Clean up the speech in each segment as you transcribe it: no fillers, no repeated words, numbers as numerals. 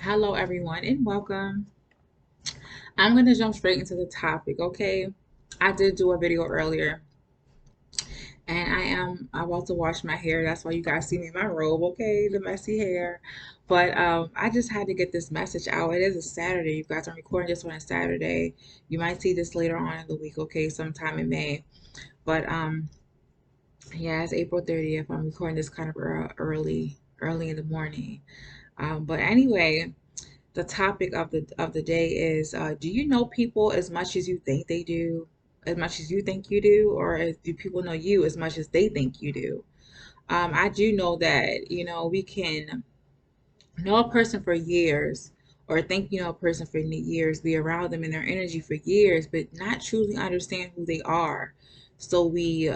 Hello, everyone, and welcome. I'm going to jump straight into the topic, okay? I did do a video earlier, and I am about to wash my hair. That's why you guys see me in my robe, okay? The messy hair. But I just had to get this message out. It is a Saturday. You guys are recording this on a Saturday. You might see this later on in the week, okay? Sometime in May. But yeah, it's April 30th. I'm recording this kind of early in the morning. But anyway, the topic of the day is do you know people as much as you think they do, as much as you think you do, or do people know you as much as they think you do? I do know that we can know a person for years, or think you know a person for years, be around them and their energy for years, but not truly understand who they are. So we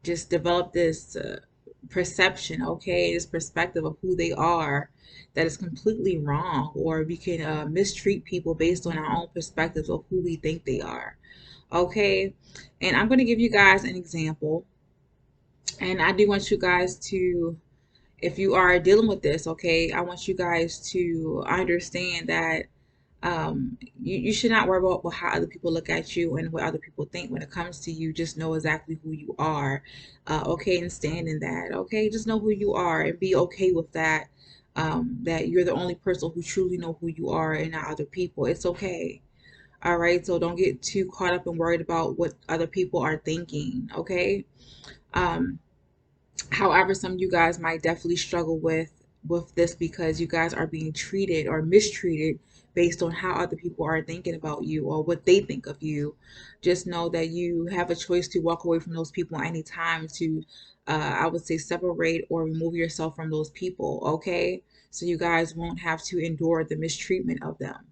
just develop this perception, okay, this perspective of who they are that is completely wrong, or we can mistreat people based on our own perspectives of who we think they are, okay? And I'm going to give you guys an example, and I do want you guys to, if you are dealing with this, okay, I want you guys to understand that you should not worry about how other people look at you and what other people think when it comes to you. Just know exactly who you are, okay, and stand in that, okay? Just know who you are and be okay with that, that you're the only person who truly know who you are and not other people. It's okay. All right, so don't get too caught up and worried about what other people are thinking, okay? Um, However, some of you guys might definitely struggle with this because you guys are being treated or mistreated based on how other people are thinking about you or what they think of you. Just know that you have a choice to walk away from those people anytime, to I would say separate or remove yourself from those people, okay? So you guys won't have to endure the mistreatment of them.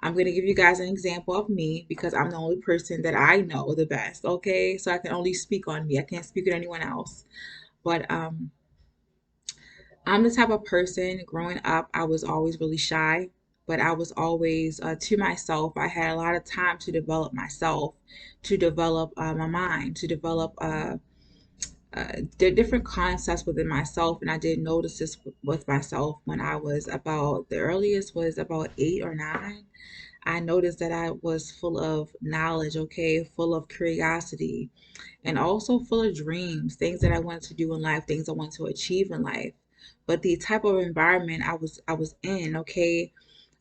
I'm going to give you guys an example of me because I'm the only person that I know the best, okay? So I can only speak on me. I can't speak on anyone else. But I'm the type of person, growing up, I was always really shy, but I was always to myself. I had a lot of time to develop myself, to develop my mind, to develop the different concepts within myself. And I did notice this with myself when I was about, the earliest was about 8 or 9. I noticed that I was full of knowledge, okay, full of curiosity, and also full of dreams, things that I wanted to do in life, things I wanted to achieve in life. But the type of environment I was in, okay,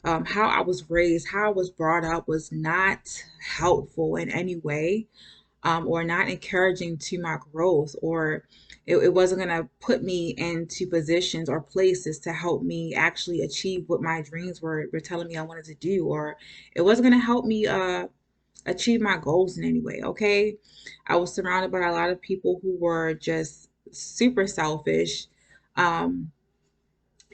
how I was raised, how I was brought up was not helpful in any way, or not encouraging to my growth, or it wasn't gonna put me into positions or places to help me actually achieve what my dreams were telling me I wanted to do, or it wasn't gonna help me achieve my goals in any way, okay? I was surrounded by a lot of people who were just super selfish, um,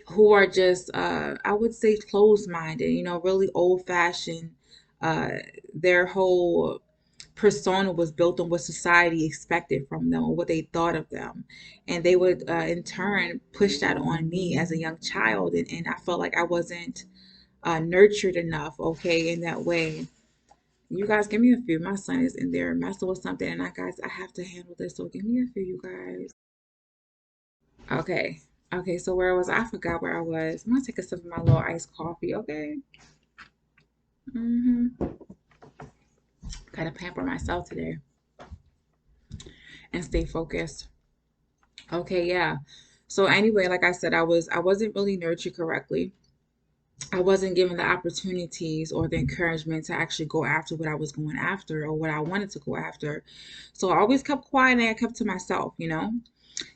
who are just, I would say, closed minded, really old fashioned. Uh, their whole persona was built on what society expected from them or what they thought of them. And they would, in turn, push that on me as a young child. And I felt like I wasn't nurtured enough, okay, in that way. You guys, give me a few. My son is in there messing with something, and I have to handle this. So give me a few, you guys. Okay. Okay, so where was I? I forgot where I was. I'm gonna take a sip of my little iced coffee, okay? Mm-hmm. Gotta pamper myself today and stay focused. Okay, yeah. So anyway, like I said, I wasn't really nurtured correctly. I wasn't given the opportunities or the encouragement to actually go after what I was going after or what I wanted to go after. So I always kept quiet and I kept to myself.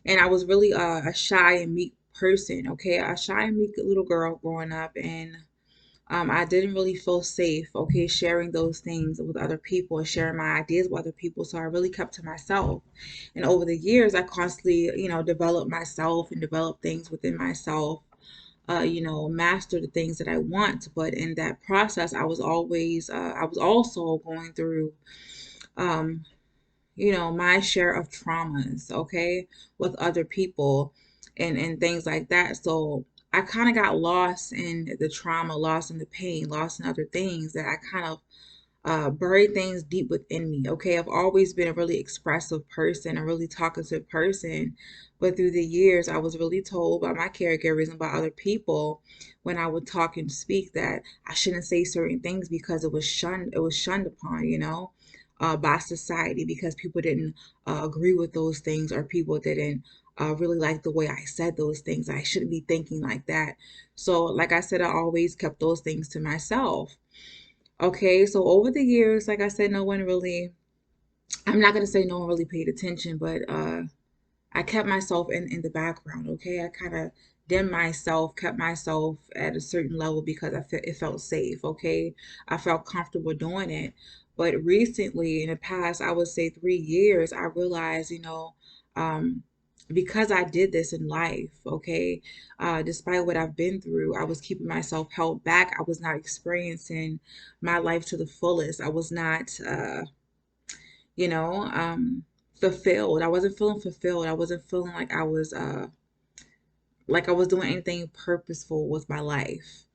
And I was really a shy and meek person, okay? A shy and meek little girl growing up, and I didn't really feel safe, okay, sharing those things with other people and sharing my ideas with other people. So I really kept to myself. And over the years, I constantly, developed myself and developed things within myself, master the things that I want. But in that process, I was also going through, um, my share of traumas, okay, with other people and things like that. So I kind of got lost in the trauma, lost in the pain, lost in other things that I kind of buried things deep within me. Okay, I've always been a really expressive person, a really talkative person, but through the years, I was really told by my caregivers and by other people when I would talk and speak that I shouldn't say certain things because it was shunned. It was shunned upon, by society because people didn't agree with those things or people didn't really like the way I said those things. I shouldn't be thinking like that. So, like I said, I always kept those things to myself. Okay, so over the years, like I said, no one really, I'm not going to say no one really paid attention, but I kept myself in the background. Okay, I kind of dimmed myself, kept myself at a certain level because it felt safe. Okay, I felt comfortable doing it. But recently, in the past, I would say 3 years, I realized, um, because I did this in life, okay, despite what I've been through, I was keeping myself held back. I was not experiencing my life to the fullest. I was not, you know, um, fulfilled. I wasn't feeling fulfilled. I wasn't feeling like I was doing anything purposeful with my life.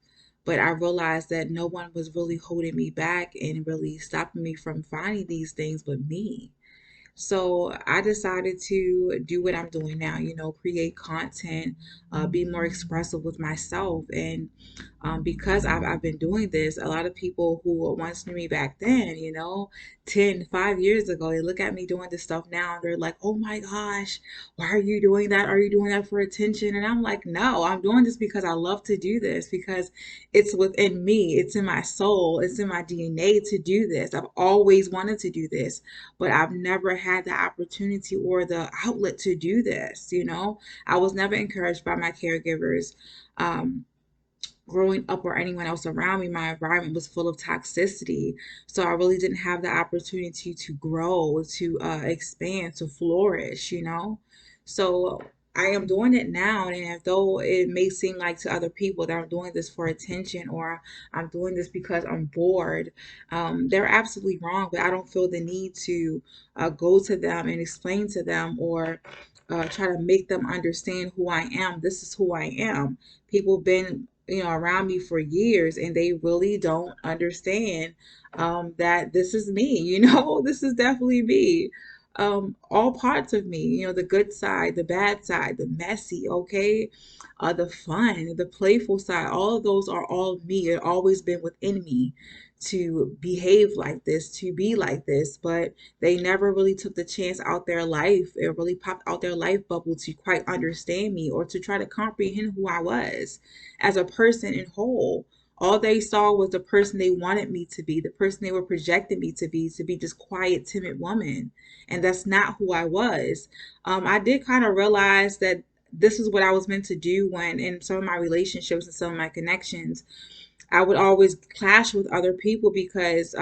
But I realized that no one was really holding me back and really stopping me from finding these things but me. So I decided to do what I'm doing now, create content, be more expressive with myself. And because I've been doing this, a lot of people who once knew me back then, 5 years ago, they look at me doing this stuff now and they're like, oh my gosh, why are you doing that? Are you doing that for attention? And I'm like, no, I'm doing this because I love to do this, because it's within me, it's in my soul, it's in my DNA to do this. I've always wanted to do this, but I've never had the opportunity or the outlet to do this. I was never encouraged by my caregivers. Um, Growing up or anyone else around me, my environment was full of toxicity. So I really didn't have the opportunity to grow, to expand, to flourish. So I am doing it now. And though it may seem like to other people that I'm doing this for attention or I'm doing this because I'm bored, they're absolutely wrong. But I don't feel the need to go to them and explain to them or try to make them understand who I am. This is who I am. People been around me for years and they really don't understand that this is me. This is definitely me. All parts of me, the good side, the bad side, the messy, okay, the fun, the playful side, all of those are all me. It always been within me to behave like this, to be like this, but they never really took the chance out their life. It really popped out their life bubble to quite understand me or to try to comprehend who I was as a person in whole. All they saw was the person they wanted me to be, the person they were projecting me to be this quiet, timid woman. And that's not who I was. I did kind of realize that this is what I was meant to do when in some of my relationships and some of my connections, I would always clash with other people because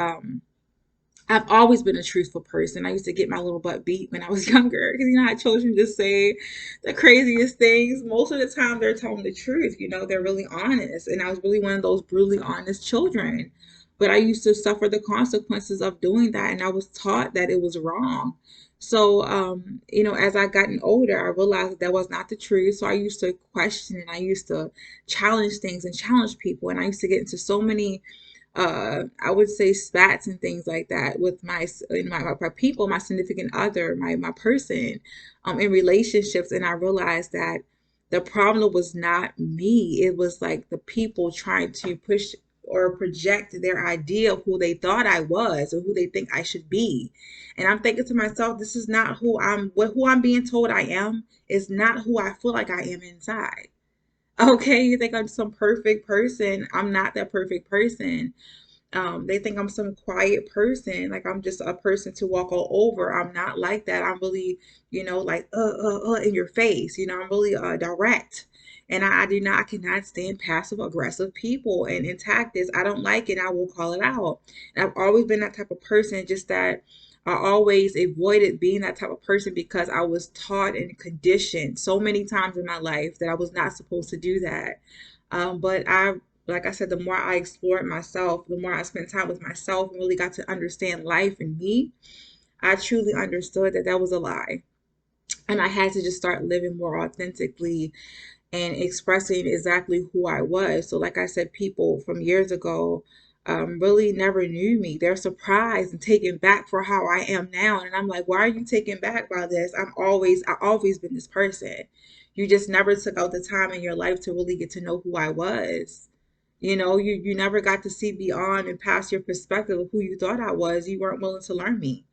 I've always been a truthful person. I used to get my little butt beat when I was younger because how children just say the craziest things. Most of the time, they're telling the truth. They're really honest, and I was really one of those brutally honest children. But I used to suffer the consequences of doing that, and I was taught that it was wrong. So, as I gotten older, I realized that was not the truth. So I used to question and I used to challenge things and challenge people, and I used to get into so many I would say spats and things like that with my people, my significant other, my person, in relationships, and I realized that the problem was not me. It was like the people trying to push or project their idea of who they thought I was or who they think I should be. And I'm thinking to myself, this is not who I'm being told I am is not who I feel like I am inside. Okay, you think I'm some perfect person. I'm not that perfect person. They think I'm some quiet person, like I'm just a person to walk all over. I'm not like that. I'm really, like in your face. I'm really direct. And I do not, I cannot stand passive aggressive people and in tactics. I don't like it. I will call it out. And I've always been that type of person, just that I always avoided being that type of person because I was taught and conditioned so many times in my life that I was not supposed to do that. But like I said, the more I explored myself, the more I spent time with myself and really got to understand life and me, I truly understood that that was a lie. And I had to just start living more authentically and expressing exactly who I was. So, like I said, people from years ago, really never knew me. They're surprised and taken back for how I am now. And I'm like, why are you taken back by this? I always been this person. You just never took out the time in your life to really get to know who I was. You never got to see beyond and past your perspective of who you thought I was. You weren't willing to learn me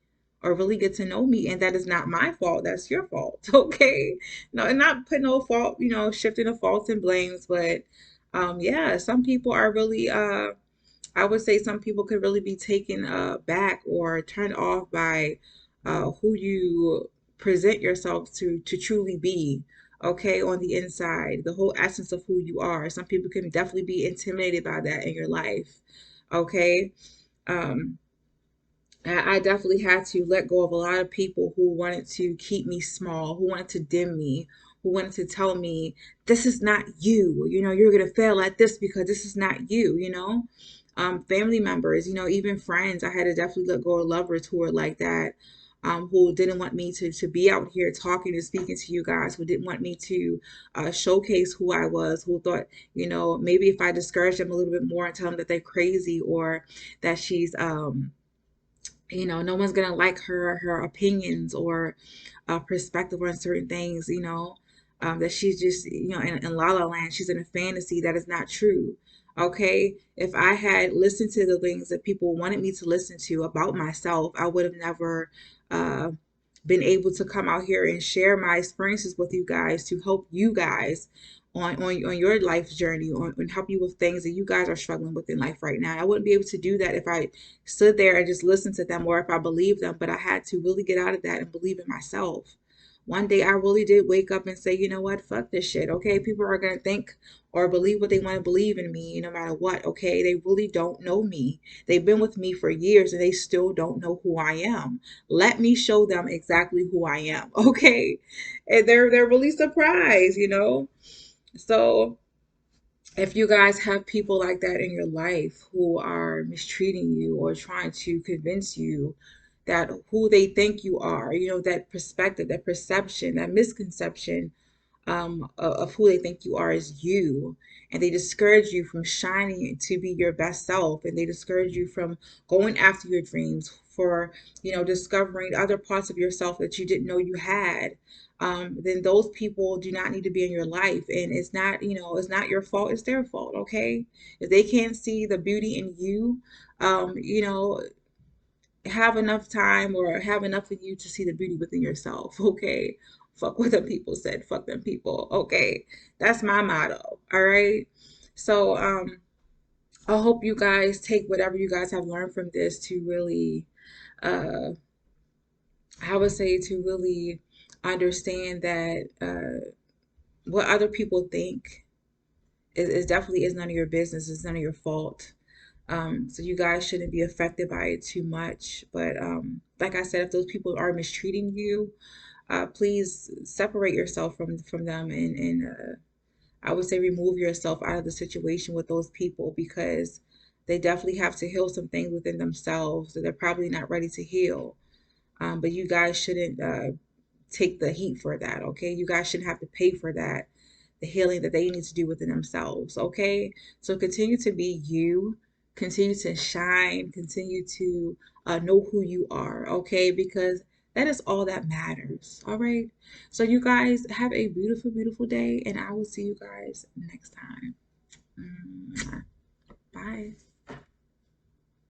or really get to know me. And that is not my fault. That's your fault. Okay. No, and not put no fault, shifting the faults and blames, but yeah, some people are really I would say some people could really be taken back or turned off by who you present yourself to truly be. Okay, on the inside, the whole essence of who you are. Some people can definitely be intimidated by that in your life. Okay, um, I definitely had to let go of a lot of people who wanted to keep me small, who wanted to dim me, who wanted to tell me, this is not you. You're going to fail at this because this is not you. Family members, even friends. I had to definitely let go of lovers who were like that, who didn't want me to be out here talking and speaking to you guys, who didn't want me to showcase who I was, who thought, maybe if I discouraged them a little bit more and tell them that they're crazy or that she's, no one's gonna like her opinions or perspective on certain things, that she's just, in La La Land, she's in a fantasy that is not true. Okay, if I had listened to the things that people wanted me to listen to about myself, I would have never uh, been able to come out here and share my experiences with you guys to help you guys on your life journey, and help you with things that you guys are struggling with in life right now. I wouldn't be able to do that if I stood there and just listened to them or if I believed them, but I had to really get out of that and believe in myself. One day I really did wake up and say, you know what, fuck this shit. Okay, people are gonna think or believe what they want to believe in me no matter what. Okay, they really don't know me. They've been with me for years and they still don't know who I am. Let me show them exactly who I am. Okay, and they're really surprised. So if you guys have people like that in your life who are mistreating you or trying to convince you that who they think you are, that perspective, that perception, that misconception of who they think you are is you. And they discourage you from shining to be your best self. And they discourage you from going after your dreams, for, discovering other parts of yourself that you didn't know you had. Then those people do not need to be in your life. And it's not your fault, it's their fault. Okay. If they can't see the beauty in you, um, you know, have enough time or have enough of you to see the beauty within yourself. Okay. Fuck what the people said. Fuck them people. Okay. That's my motto. All right. So I hope you guys take whatever you guys have learned from this to really uh I would say to really understand that what other people think is definitely is none of your business. It's none of your fault. So you guys shouldn't be affected by it too much. But like I said, if those people are mistreating you, please separate yourself from them, and I would say remove yourself out of the situation with those people, because they definitely have to heal some things within themselves that they're probably not ready to heal. But you guys shouldn't take the heat for that. Okay, you guys shouldn't have to pay for that, the healing that they need to do within themselves. Okay, so continue to be you, continue to shine, continue to know who you are. Okay, because that is all that matters. All right, so you guys have a beautiful, beautiful day, and I will see you guys next time. Bye.